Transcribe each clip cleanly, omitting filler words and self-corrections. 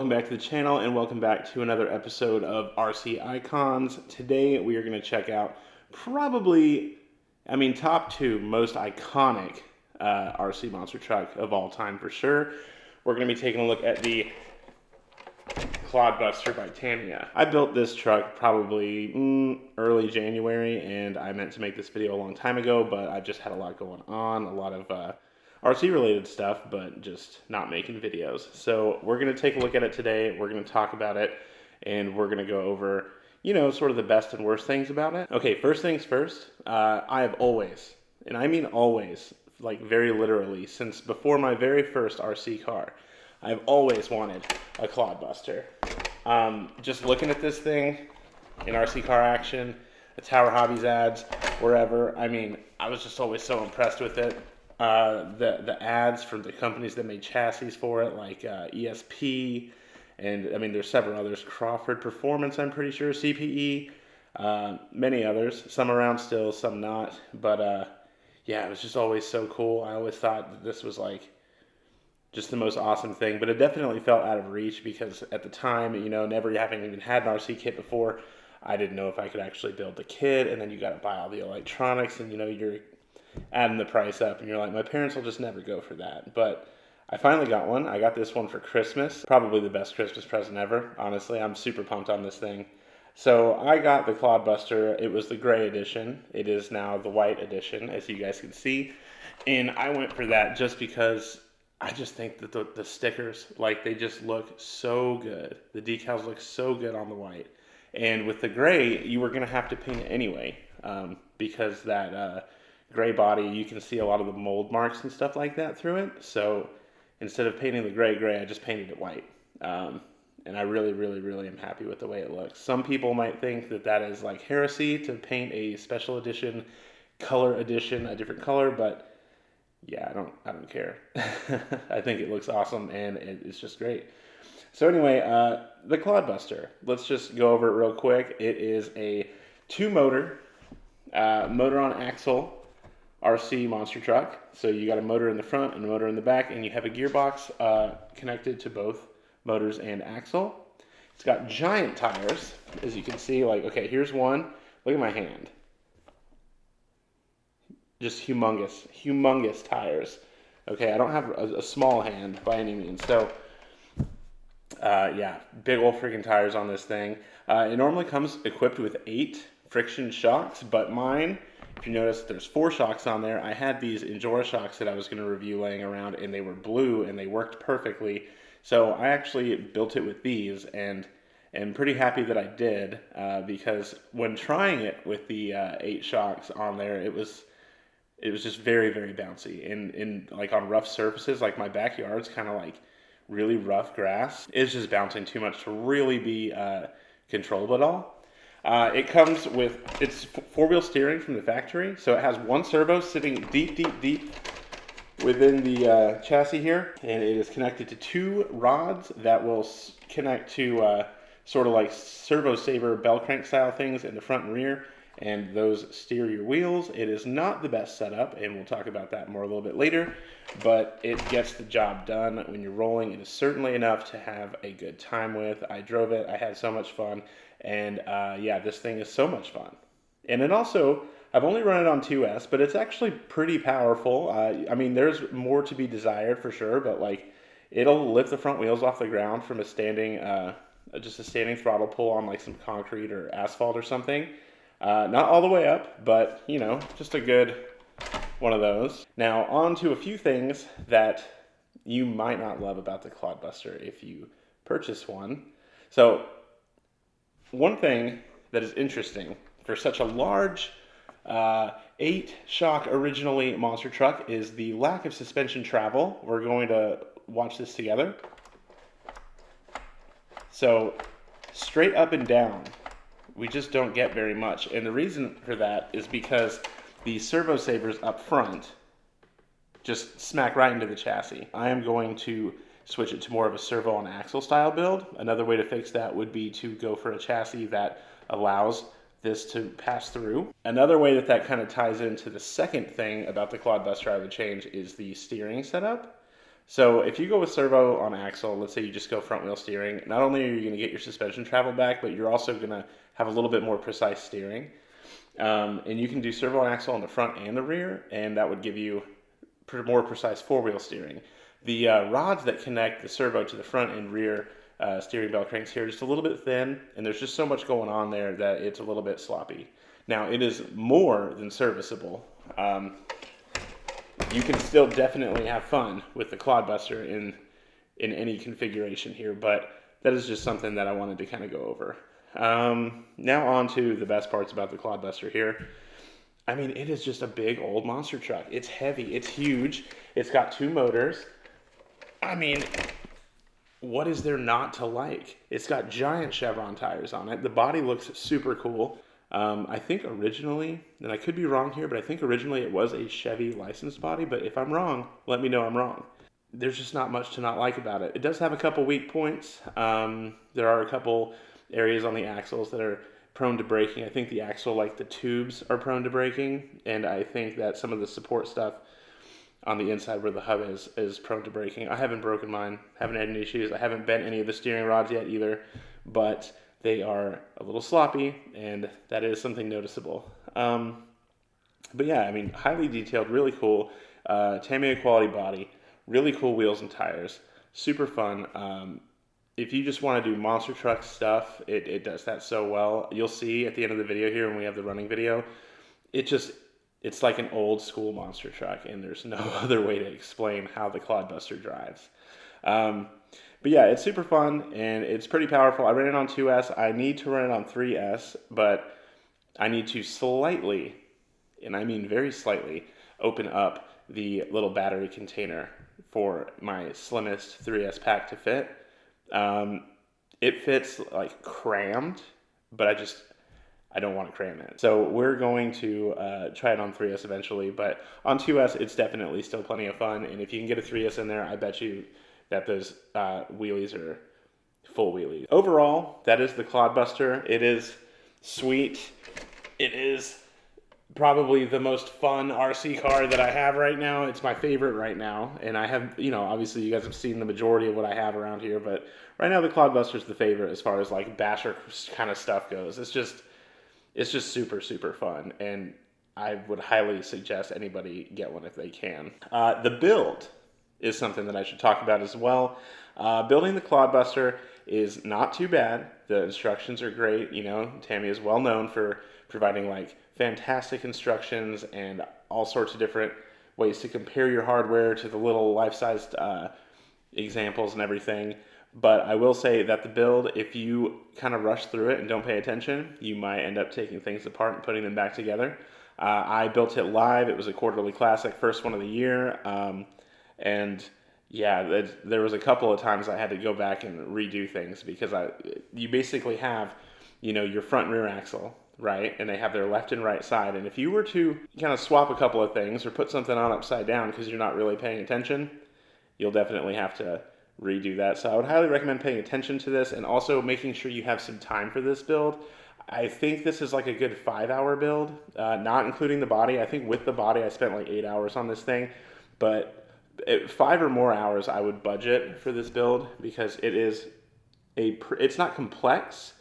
welcome back to the channel and welcome back to another episode of RC Icons. Today we are going to check out probably, top two most iconic RC monster truck of all time for sure. We're going to be taking a look at the Clod Buster by Tamiya. I built this truck probably early January, and I meant to make this video a long time ago, but I just had a lot going on, a lot of RC related stuff, but just not making videos. So we're going to take a look at it today. We're going to talk about it, and we're going to go over, sort of the best and worst things about it. Okay, first things first, I have always, and I mean always, like very literally, since before my very first RC car, I've always wanted a Clod Buster. Just looking at this thing in RC car action, the Tower Hobbies ads, wherever, I was just always so impressed with it. The ads from the companies that made chassis for it, like ESP, and there's several others, Crawford Performance, I'm pretty sure, CPE, many others, some around still, some not, but yeah, it was just always so cool. I always thought that this was like just the most awesome thing, but it definitely felt out of reach because at the time, never having even had an RC kit before, I didn't know if I could actually build the kit, and then you got to buy all the electronics, and you're adding the price up, and you're like, my parents will just never go for that. But I finally got one. I got this one for Christmas, probably the best Christmas present ever. Honestly, I'm super pumped on this thing. So I got the Clod Buster. It was the gray edition. It is now the white edition, as you guys can see, and I went for that just because I just think that the stickers, like, they just look so good. The decals look so good on the white. And with the gray, you were going to have to paint it anyway, because that gray body, you can see a lot of the mold marks and stuff like that through it. So instead of painting the gray, I just painted it white. And I really am happy with the way it looks. Some people might think that that is like heresy to paint a special edition, color edition, a different color, but yeah, I don't care. I think it looks awesome, and it's just great. So anyway, the Clod Buster. Let's just go over it real quick. It is a two-motor, motor on axle RC monster truck. So you got a motor in the front and a motor in the back, and you have a gearbox connected to both motors and axle. It's got giant tires, as you can see. Like, okay, here's one. Look at my hand. Just humongous tires. Okay, I don't have a small hand by any means. So, yeah, big old freaking tires on this thing. It normally comes equipped with 8 friction shocks, but mine, if you notice, there's 4 shocks on there. I had these Injora shocks that I was going to review laying around, and they were blue, and they worked perfectly. So I actually built it with these, and I'm pretty happy that I did, because when trying it with the 8 shocks on there, it was just very bouncy, and like on rough surfaces, like my backyard's kind of like really rough grass. It's just bouncing too much to really be controllable at all. It comes with, it's 4-wheel steering from the factory, so it has one servo sitting deep within the chassis here, and it is connected to 2 rods that will connect to sort of like servo saver bell crank style things in the front and rear, and those steer your wheels. It is not the best setup, and we'll talk about that more a little bit later, but it gets the job done when you're rolling. It is certainly enough to have a good time with. I drove it, I had so much fun, and yeah, this thing is so much fun. And it also, I've only run it on 2S, but it's actually pretty powerful. There's more to be desired for sure, but like, it'll lift the front wheels off the ground from a standing, just a standing throttle pull on like some concrete or asphalt or something. Not all the way up, but, just a good one of those. Now, on to a few things that you might not love about the Clod Buster if you purchase one. So, one thing that is interesting for such a large 8-shock originally monster truck is the lack of suspension travel. We're going to watch this together. So, straight up and down, we just don't get very much, and the reason for that is because the servo savers up front just smack right into the chassis. I am going to switch it to more of a servo on axle style build. Another way to fix that would be to go for a chassis that allows this to pass through. Another way that kind of ties into the second thing about the Clod Buster I would change is the steering setup. So if you go with servo on axle, let's say you just go front wheel steering, not only are you going to get your suspension travel back, but you're also going to have a little bit more precise steering. And you can do servo on axle on the front and the rear, and that would give you more precise four-wheel steering. The rods that connect the servo to the front and rear steering bell cranks here are just a little bit thin, and there's just so much going on there that it's a little bit sloppy. Now, it is more than serviceable. You can still definitely have fun with the Clod Buster in any configuration here, but that is just something that I wanted to kind of go over. Now on to the best parts about the Clod Buster here. I mean, it is just a big old monster truck. It's heavy, it's huge, it's got 2 motors. I mean, what is there not to like? It's got giant Chevron tires on it. The body looks super cool. I think originally, and I could be wrong here, but I think originally it was a Chevy licensed body, but if I'm wrong, let me know I'm wrong. There's just not much to not like about it. It does have a couple weak points. There are a couple areas on the axles that are prone to breaking. I think the axle, like the tubes, are prone to breaking, and I think that some of the support stuff on the inside where the hub is prone to breaking. I haven't broken mine, haven't had any issues. I haven't bent any of the steering rods yet either, but they are a little sloppy, and that is something noticeable. But yeah, I mean, highly detailed, really cool, Tamiya quality body, really cool wheels and tires, super fun. If you just want to do monster truck stuff, it does that so well. You'll see at the end of the video here when we have the running video, it's like an old school monster truck, and there's no other way to explain how the Clod Buster drives. But yeah, it's super fun, and it's pretty powerful. I ran it on 2S. I need to run it on 3S, but I need to slightly, and I mean very slightly, open up the little battery container for my slimmest 3S pack to fit. It fits like crammed, but I don't want to cram it. So we're going to try it on 3S eventually, but on 2S, it's definitely still plenty of fun. And if you can get a 3S in there, I bet you that those wheelies are full wheelies. Overall, that is the Clod Buster. It is sweet. It is probably the most fun RC car that I have right now. It's my favorite right now. And I have, obviously you guys have seen the majority of what I have around here, but right now the Clod Buster is the favorite as far as like basher kind of stuff goes. It's just super, super fun. And I would highly suggest anybody get one if they can. The build is something that I should talk about as well. Building the Clod Buster is not too bad. The instructions are great. Tamiya is well known for providing like fantastic instructions and all sorts of different ways to compare your hardware to the little life-sized examples and everything. But I will say that the build, if you kind of rush through it and don't pay attention, you might end up taking things apart and putting them back together. I built it live. It was a quarterly classic, first one of the year. And yeah, there was a couple of times I had to go back and redo things because you basically have, your front and rear axle, right? And they have their left and right side. And if you were to kind of swap a couple of things or put something on upside down because you're not really paying attention, you'll definitely have to redo that. So I would highly recommend paying attention to this and also making sure you have some time for this build. I think this is like a good 5-hour build, not including the body. I think with the body, I spent like 8 hours on this thing, but 5 or more hours I would budget for this build because it's not complex,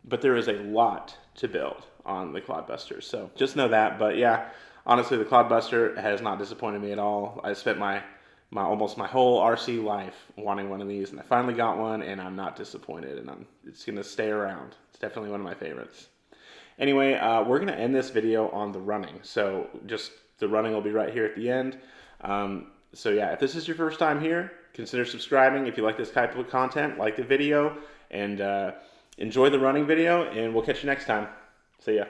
but there is a lot to build on the Clod Buster. So just know that. But yeah, honestly, the Clod Buster has not disappointed me at all. I spent almost my whole RC life wanting one of these, and I finally got one, and I'm not disappointed, and it's going to stay around. It's definitely one of my favorites. Anyway, we're going to end this video on the running. So just the running will be right here at the end. So yeah, if this is your first time here, consider subscribing. If you like this type of content, like the video, and enjoy the running video, and we'll catch you next time. See ya.